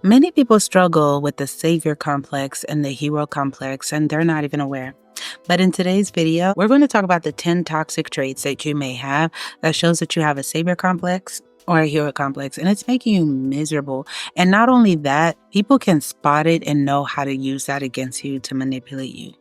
Many people struggle with the savior complex and the hero complex, and they're not even aware. But in today's video, we're going to talk about the 10 toxic traits that you may have that shows that you have a savior complex or a hero complex, and it's making you miserable. And not only that, people can spot it and know how to use that against you to manipulate you.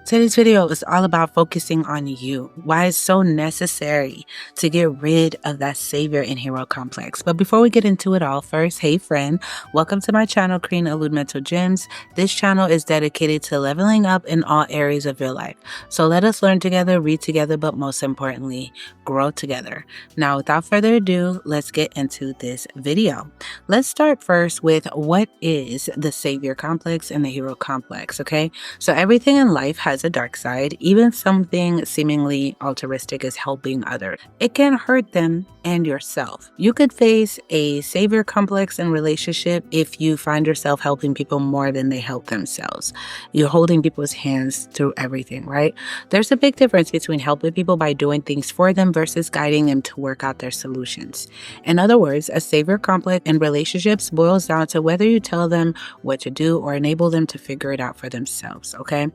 Today's video is all about focusing on you, why it's so necessary to get rid of that savior and hero complex. But before we get into it all, first, hey friend, welcome to my channel, Creating Elude Mental Gems. This channel is dedicated to leveling up in all areas of your life. So let us learn together, read together, but most importantly, grow together. Now, without further ado, let's get into this video. Let's start first with what is the savior complex and the hero complex, okay? So everything in life has a dark side. Even something seemingly altruistic is helping others. It can hurt them and yourself. You could face a savior complex in relationship if you find yourself helping people more than they help themselves. You're holding people's hands through everything, right? There's a big difference between helping people by doing things for them versus guiding them to work out their solutions. In other words, a savior complex in relationships boils down to whether you tell them what to do or enable them to figure it out for themselves, okay?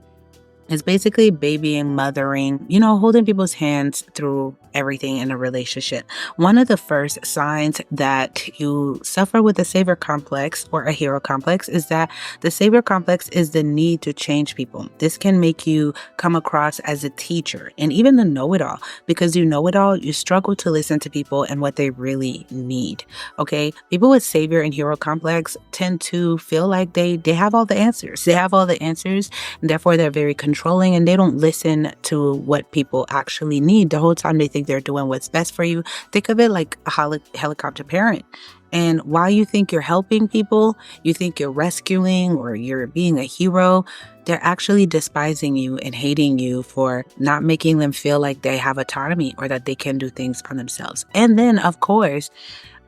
It's basically babying, mothering, holding people's hands through everything in a relationship. One of the first signs that you suffer with a savior complex or a hero complex is that the savior complex is the need to change people. This can make you come across as a teacher and even the know-it-all. Because you know it all, you struggle to listen to people and what they really need. Okay? People with savior and hero complex tend to feel like they have all the answers. They have all the answers, and therefore they're very controlling and they don't listen to what people actually need. The whole time they think they're doing what's best for you. Think of it like a helicopter parent. And while you think you're helping people, you think you're rescuing or you're being a hero, they're actually despising you and hating you for not making them feel like they have autonomy or that they can do things on themselves. And then, of course,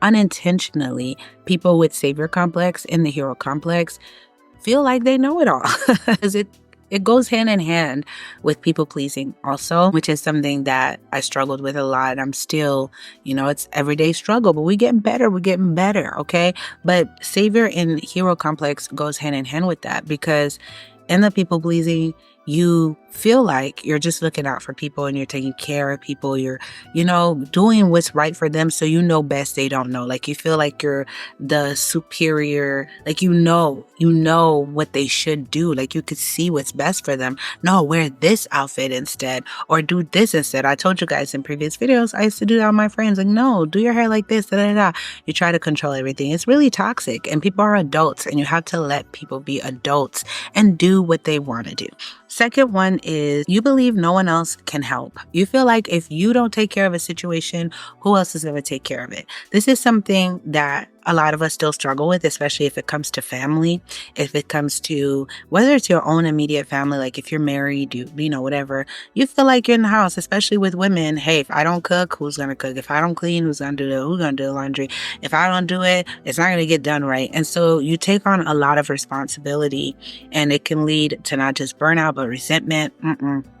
unintentionally, people with savior complex and the hero complex feel like they know it all. It goes hand in hand with people pleasing also, which is something that I struggled with a lot. I'm still, it's everyday struggle, but we're getting better, okay? But savior and hero complex goes hand in hand with that because in the people pleasing, you feel like you're just looking out for people and you're taking care of people. You're, doing what's right for them. So best they don't know. Like you feel like you're the superior, like you know what they should do. Like you could see what's best for them. No, wear this outfit instead or do this instead. I told you guys in previous videos, I used to do that with my friends. Like, no, do your hair like this, da, da, da. You try to control everything. It's really toxic and people are adults and you have to let people be adults and do what they want to do. Second one is you believe no one else can help. You feel like if you don't take care of a situation, who else is going to take care of it? This is something that a lot of us still struggle with, especially if it comes to family, if it comes to whether it's your own immediate family, like if you're married, whatever, you feel like you're in the house, especially with women. Hey, if I don't cook, who's going to cook? If I don't clean, who's going to do it? Who's going to do the laundry? If I don't do it, it's not going to get done right. And so you take on a lot of responsibility and it can lead to not just burnout, but resentment.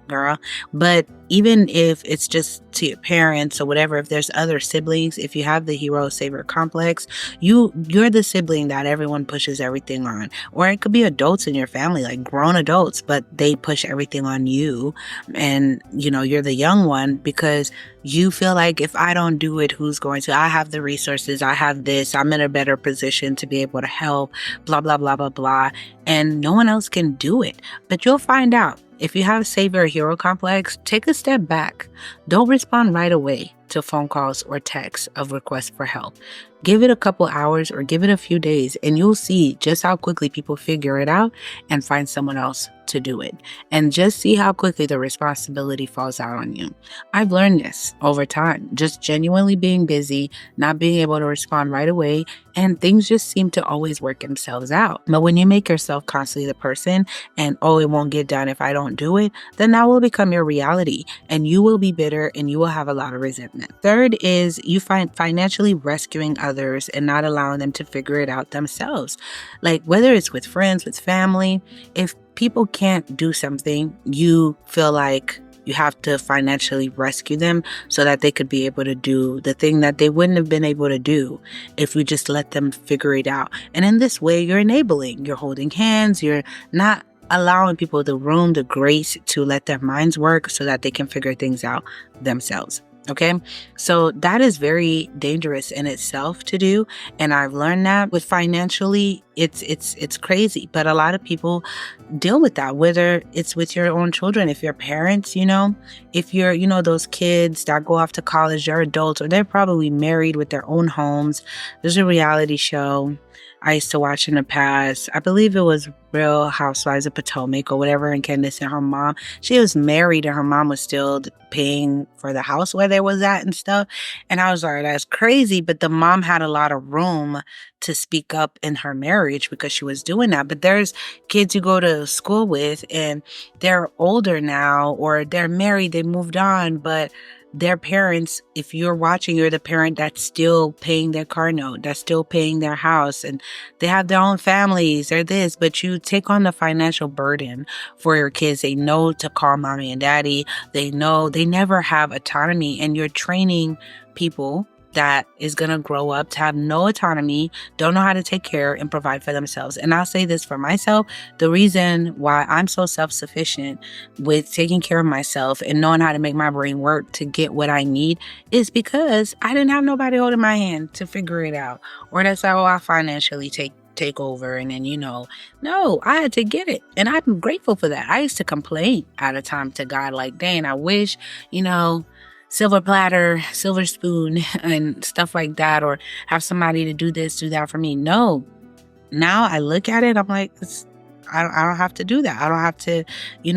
Girl. But even if it's just to your parents or whatever, if there's other siblings, if you have the hero savior complex, you're the sibling that everyone pushes everything on. Or it could be adults in your family, like grown adults, but they push everything on you. And, you're the young one because you feel like if I don't do it, who's going to? I have the resources. I have this. I'm in a better position to be able to help, blah, blah, blah, blah, blah. And no one else can do it. But you'll find out. If you have savior or hero complex, take a step back. Don't respond right away to phone calls or texts of requests for help. Give it a couple hours or give it a few days and you'll see just how quickly people figure it out and find someone else to do it. And just see how quickly the responsibility falls out on you. I've learned this over time, just genuinely being busy, not being able to respond right away, and things just seem to always work themselves out. But when you make yourself constantly the person and, it won't get done if I don't do it, then that will become your reality and you will be bitter and you will have a lot of resentment. Third is you find financially rescuing others and not allowing them to figure it out themselves. Like whether it's with friends, with family, if people can't do something, you feel like You have to financially rescue them so that they could be able to do the thing that they wouldn't have been able to do if you just let them figure it out. And in this way, you're enabling, you're holding hands, you're not allowing people the room, the grace to let their minds work so that they can figure things out themselves. Okay, so that is very dangerous in itself to do, and I've learned that with financially, it's crazy. But a lot of people deal with that, whether it's with your own children, if you're parents, if you're, those kids that go off to college, they're adults, or they're probably married with their own homes. There's a reality show I used to watch in the past. I believe it was Real Housewives of Potomac or whatever. And Candace and her mom, she was married and her mom was still paying for the house where they was at and stuff. And I was like, that's crazy. But the mom had a lot of room to speak up in her marriage because she was doing that. But there's kids you go to school with and they're older now, or they're married, they moved on, but their parents, if you're watching, you're the parent that's still paying their car note, that's still paying their house, and they have their own families or this, but you take on the financial burden for your kids. They know to call mommy and daddy. They know they never have autonomy, and you're training people that is going to grow up to have no autonomy, don't know how to take care and provide for themselves. And I'll say this for myself, the reason why I'm so self-sufficient with taking care of myself and knowing how to make my brain work to get what I need is because I didn't have nobody holding my hand to figure it out. Or that's how I financially take over, and then no, I had to get it, and I'm grateful for that. I used to complain at a time to God, like, dang, I wish silver platter, silver spoon, and stuff like that, or have somebody to do this, do that for me. No, now I look at it, I'm like, I don't have to do that. I don't have to,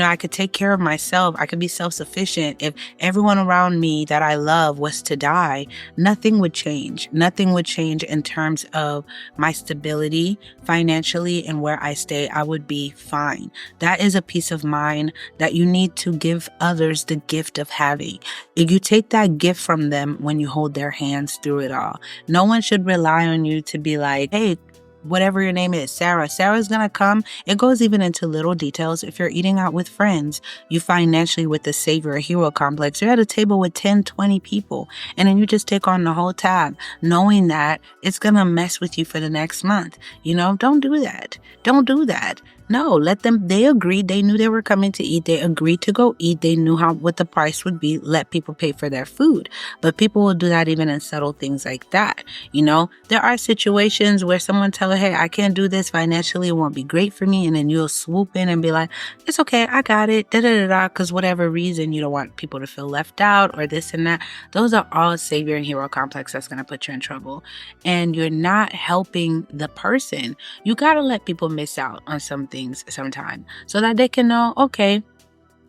I could take care of myself. I could be self-sufficient. If everyone around me that I love was to die, nothing would change. Nothing would change in terms of my stability financially and where I stay. I would be fine. That is a peace of mind that you need to give others the gift of having. If you take that gift from them when you hold their hands through it all, no one should rely on you to be like, hey, whatever your name is, Sarah's gonna come. It goes even into little details. If you're eating out with friends, you financially with the savior or hero complex, you're at a table with 10, 20 people, and then you just take on the whole tab, knowing that it's gonna mess with you for the next month. Don't do that. Don't do that. No, let them, they agreed. They knew they were coming to eat. They agreed to go eat. They knew what the price would be. Let people pay for their food. But people will do that even in subtle things like that. There are situations where someone tell her, hey, I can't do this financially. It won't be great for me. And then you'll swoop in and be like, it's okay. I got it. Because whatever reason, you don't want people to feel left out or this and that. Those are all savior and hero complex that's going to put you in trouble. And you're not helping the person. You got to let people miss out on something sometime so that they can know, okay,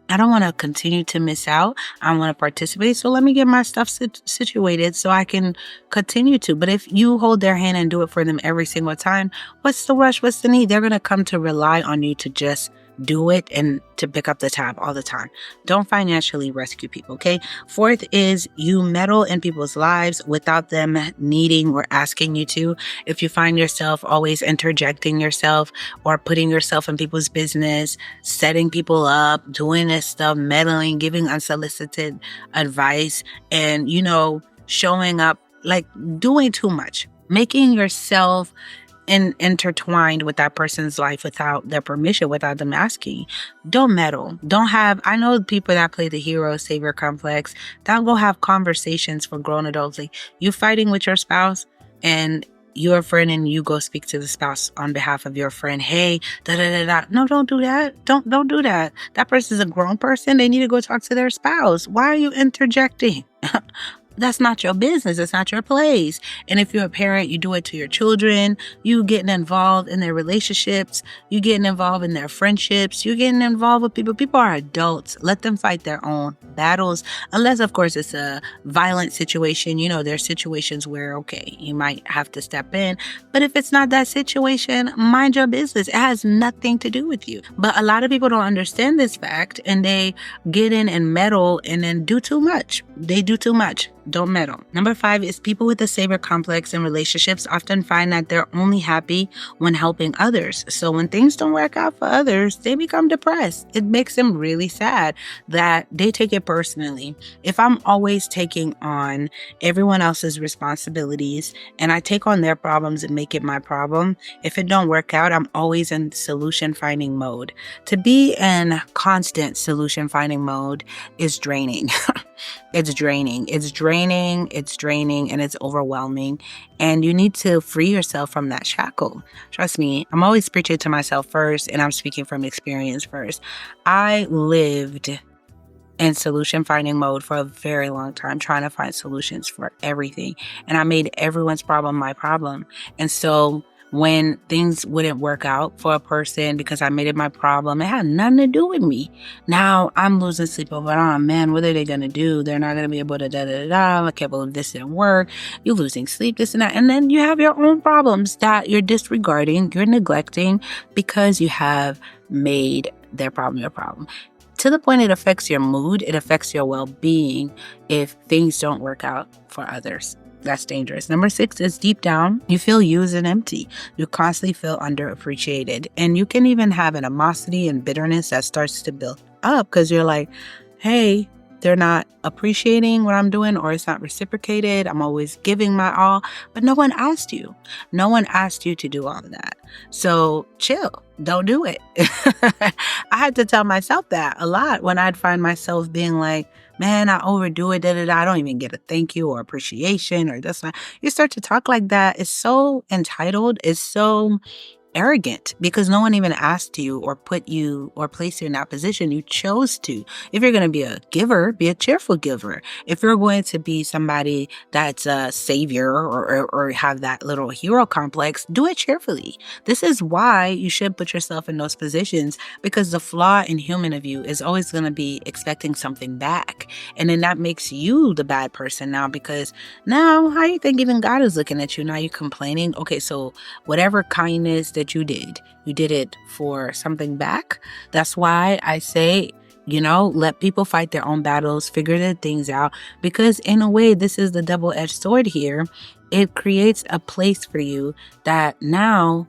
I don't want to continue to miss out. I want to participate. So let me get my stuff situated so I can continue to. But if you hold their hand and do it for them every single time, what's the rush? What's the need? They're going to come to rely on you to just do it and to pick up the tab all the time. Don't financially rescue people, okay? Fourth is you meddle in people's lives without them needing or asking you to. If you find yourself always interjecting yourself or putting yourself in people's business, setting people up, doing this stuff, meddling, giving unsolicited advice, and, showing up, like doing too much, making yourself intertwined with that person's life without their permission, without them asking. Don't meddle. I know people that play the hero savior complex, they'll go have conversations for grown adults. Like, you fighting with your spouse and your friend, and you go speak to the spouse on behalf of your friend. Hey, No, don't do that. Don't do that. That person's a grown person. They need to go talk to their spouse. Why are you interjecting? That's not your business. It's not your place. And if you're a parent, you do it to your children. You getting involved in their relationships. You getting involved in their friendships. You getting involved with people. People are adults. Let them fight their own battles. Unless, of course, it's a violent situation. There's situations where, okay, you might have to step in. But if it's not that situation, mind your business. It has nothing to do with you. But a lot of people don't understand this fact, and they get in and meddle and then do too much. They do too much. Don't meddle. Number 5 is people with a savior complex in relationships often find that they're only happy when helping others. So when things don't work out for others, they become depressed. It makes them really sad that they take it personally. If I'm always taking on everyone else's responsibilities and I take on their problems and make it my problem, if it don't work out, I'm always in solution finding mode. To be in constant solution finding mode is draining. It's draining, and it's overwhelming. And you need to free yourself from that shackle. Trust me, I'm always preaching to myself first, and I'm speaking from experience first. I lived in solution finding mode for a very long time, trying to find solutions for everything. And I made everyone's problem my problem. And so when things wouldn't work out for a person because I made it my problem, it had nothing to do with me. Now I'm losing sleep over, oh man, what are they going to do? They're not going to be able to I can't believe this didn't work. You're losing sleep, this and that. And then you have your own problems that you're disregarding, you're neglecting because you have made their problem your problem. To the point it affects your mood, it affects your well-being if things don't work out for others. That's dangerous. Number 6 is deep down, you feel used and empty. You constantly feel underappreciated. And you can even have animosity and bitterness that starts to build up because you're like, hey, they're not appreciating what I'm doing, or it's not reciprocated. I'm always giving my all, but no one asked you. No one asked you to do all of that. So chill, don't do it. I had to tell myself that a lot when I'd find myself being like, man, I overdo it, I don't even get a thank you or appreciation or this. You start to talk like that. It's so entitled. It's so arrogant because no one even asked you or put you or placed you in that position. You chose to. If you're going to be a giver, be a cheerful giver. If you're going to be somebody that's a savior or have that little hero complex, do it cheerfully. This is why you should put yourself in those positions, because the flaw in human of you is always going to be expecting something back. And then that makes you the bad person now, because now how you think even God is looking at you? Now you're complaining. Okay, so whatever kindness that you did it for something back. That's why I say, let people fight their own battles, figure their things out, because in a way, this is the double-edged sword here. It creates a place for you that now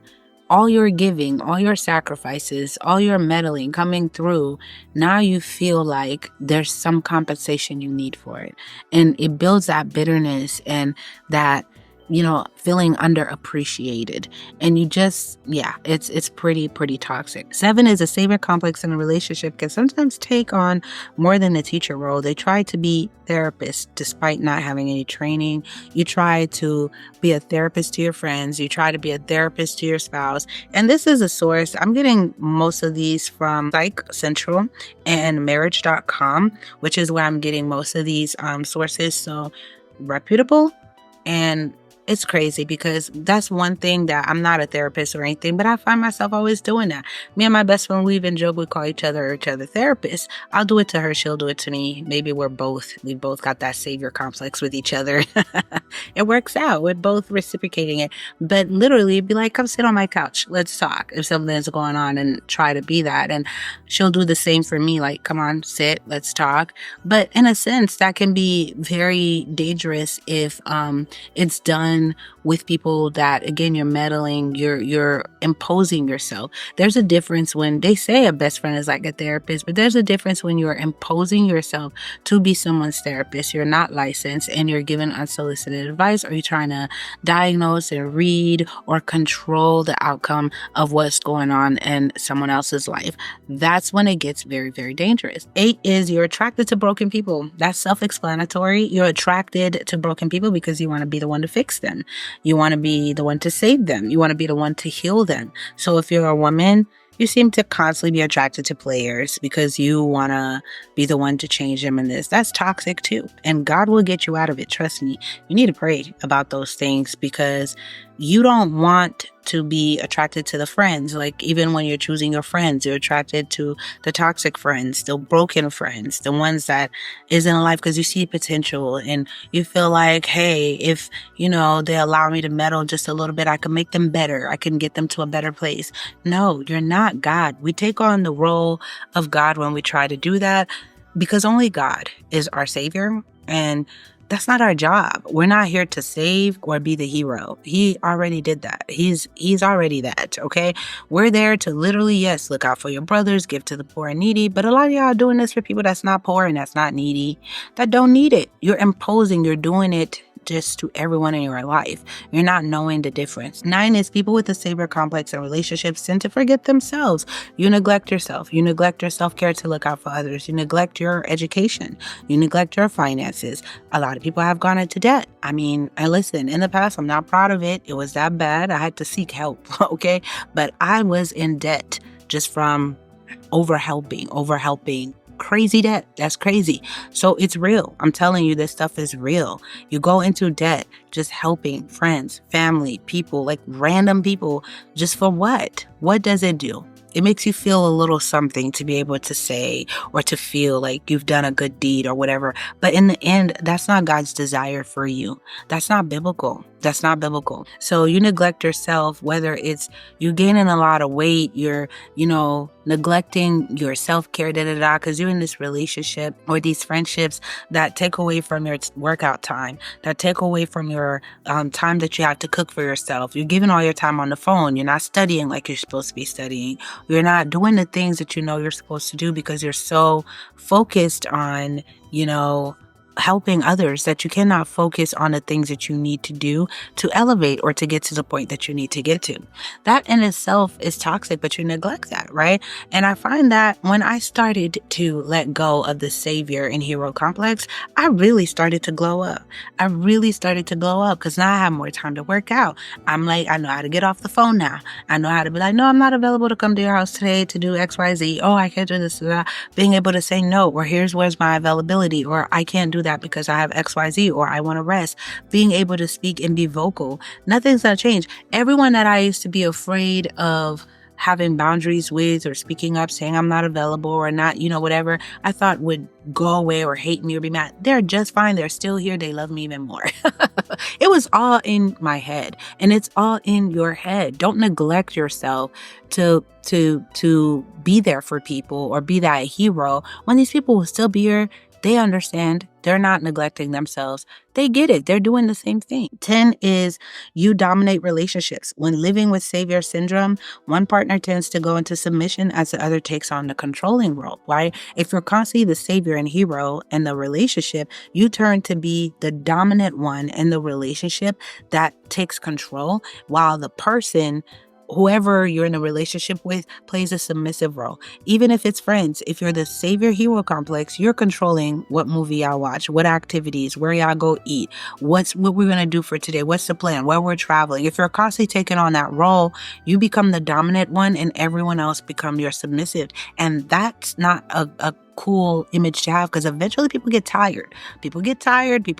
all your giving, all your sacrifices, all your meddling coming through, now you feel like there's some compensation you need for it. And it builds that bitterness and that feeling underappreciated. And you just, it's pretty toxic. 7 is a savior complex in a relationship can sometimes take on more than a teacher role. They try to be therapists despite not having any training. You try to be a therapist to your friends. You try to be a therapist to your spouse. And this is a source. I'm getting most of these from Psych Central and Marriage.com, which is where I'm getting most of these sources. So reputable. And it's crazy because that's one thing that I'm not a therapist or anything, but I find myself always doing that. Me and my best friend, we even joke, we call each other therapists. I'll do it to her. She'll do it to me. Maybe we both got that savior complex with each other. It works out. We're both reciprocating it. But literally be like, come sit on my couch. Let's talk if something's going on, and try to be that. And she'll do the same for me. Like, come on, sit, let's talk. But in a sense, that can be very dangerous if it's done with people that, again, you're meddling, you're imposing yourself. There's a difference when they say a best friend is like a therapist, but there's a difference when you're imposing yourself to be someone's therapist. You're not licensed and you're giving unsolicited advice, or you're trying to diagnose and read or control the outcome of what's going on in someone else's life. That's when it gets very, very dangerous. 8 is you're attracted to broken people. That's self-explanatory. You're attracted to broken people because you want to be the one to fix them. You want to be the one to save them. You want to be the one to heal them. So if you're a woman, you seem to constantly be attracted to players because you want to be the one to change them in this. That's toxic too. And God will get you out of it. Trust me. You need to pray about those things because you don't want to be attracted to the friends. Like, even when you're choosing your friends, you're attracted to the toxic friends, the broken friends, the ones that isn't in life because you see potential and you feel like, hey, if, they allow me to meddle just a little bit, I can make them better. I can get them to a better place. No, you're not God. We take on the role of God when we try to do that, because only God is our savior. And that's not our job. We're not here to save or be the hero. He already did that. He's already that, okay? We're there to literally, yes, look out for your brothers, give to the poor and needy. But a lot of y'all are doing this for people that's not poor and that's not needy, that don't need it. You're imposing, you're doing it just to everyone in your life. You're not knowing the difference. 9 is people with a savior complex in relationships tend to forget themselves. You neglect yourself. You neglect your self-care to look out for others. You neglect your education. You neglect your finances. A lot of people have gone into debt. I mean, and listen, in the past, I'm not proud of it. It was that bad. I had to seek help, okay? But I was in debt just from overhelping. Crazy debt. That's crazy. So it's real. I'm telling you, this stuff is real. You go into debt just helping friends, family, people, like random people, just for what? What does it do? It makes you feel a little something to be able to say or to feel like you've done a good deed or whatever. But in the end, that's not God's desire for you. That's not biblical. That's not biblical. So you neglect yourself, whether it's you gaining a lot of weight, you're, neglecting your self-care, because you're in this relationship or these friendships that take away from your workout time, that take away from your time that you have to cook for yourself. You're giving all your time on the phone. You're not studying like you're supposed to be studying. You're not doing the things that you know you're supposed to do because you're so focused on, helping others that you cannot focus on the things that you need to do to elevate or to get to the point that you need to get to. That in itself is toxic, but you neglect that, right? And I find that when I started to let go of the savior and hero complex, I really started to glow up. Because now I have more time to work out. I'm like, I know how to get off the phone now. I know how to be like, no, I'm not available to come to your house today to do X, Y, Z. Oh, I can't do this, that. Being able to say no, or where's my availability, or I can't do that because I have XYZ, or I want to rest. Being able to speak and be vocal. Nothing's going to change. Everyone that I used to be afraid of having boundaries with or speaking up, saying I'm not available or not, whatever I thought would go away or hate me or be mad, they're just fine. They're still here. They love me even more. It was all in my head, and it's all in your head. Don't neglect yourself to be there for people or be that hero when these people will still be here. They understand. They're not neglecting themselves. They get it. They're doing the same thing. 10 is you dominate relationships. When living with savior syndrome, one partner tends to go into submission as the other takes on the controlling role, right? If you're constantly the savior and hero in the relationship, you turn to be the dominant one in the relationship that takes control, while the person, whoever you're in a relationship with, plays a submissive role. Even if it's friends, if you're the savior hero complex, you're controlling what movie y'all watch, what activities, where y'all go eat, what we're going to do for today, what's the plan, where we're traveling. If you're constantly taking on that role, you become the dominant one and everyone else become your submissive. And that's not a cool image to have, because eventually people get tired. People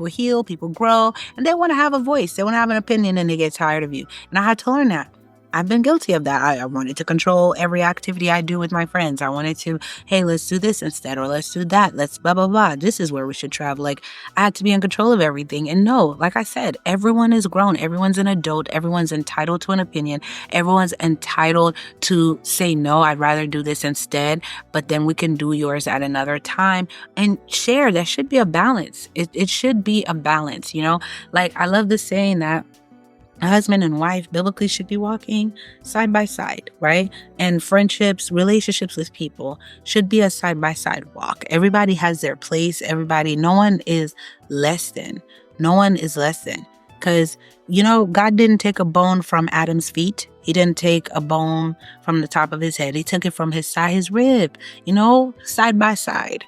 heal, people grow, and they want to have a voice. They want to have an opinion, and they get tired of you. And I had to learn that. I've been guilty of that. I wanted to control every activity I do with my friends. I wanted to, hey, let's do this instead, or let's do that. Let's blah, blah, blah. This is where we should travel. Like, I had to be in control of everything. And no, like I said, everyone is grown. Everyone's an adult. Everyone's entitled to an opinion. Everyone's entitled to say, no, I'd rather do this instead. But then we can do yours at another time and share. There should be a balance. It should be a balance, Like, I love the saying that a husband and wife biblically should be walking side by side, right? And friendships, relationships with people should be a side by side walk. Everybody has their place. No one is less than. Because, God didn't take a bone from Adam's feet. He didn't take a bone from the top of his head. He took it from his side, his rib, side by side.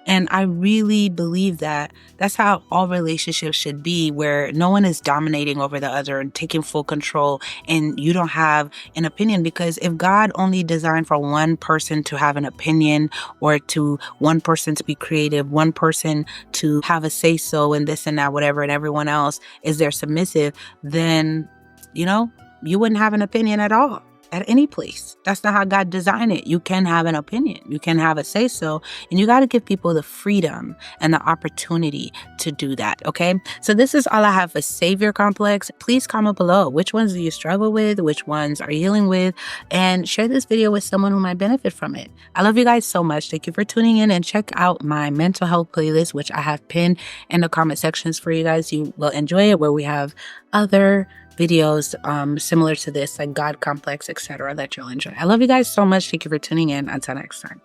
And I really believe that that's how all relationships should be, where no one is dominating over the other and taking full control, and you don't have an opinion. Because if God only designed for one person to have an opinion, or to one person to be creative, one person to have a say so and this and that, whatever, and everyone else is their submissive, then, you wouldn't have an opinion at all. at any place. That's not how God designed it. You can have an opinion, you can have a say so, and you got to give people the freedom and the opportunity to do that. Okay. So this is all I have for savior complex. Please comment below which ones do you struggle with, which ones are you healing with, and share this video with someone who might benefit from it. I love you guys so much. Thank you for tuning in, and check out my mental health playlist, which I have pinned in the comment sections for you guys. You will enjoy it, where we have other videos similar to this, like God complex, etc., that you'll enjoy. I love you guys so much. Thank you for tuning in. Until next time.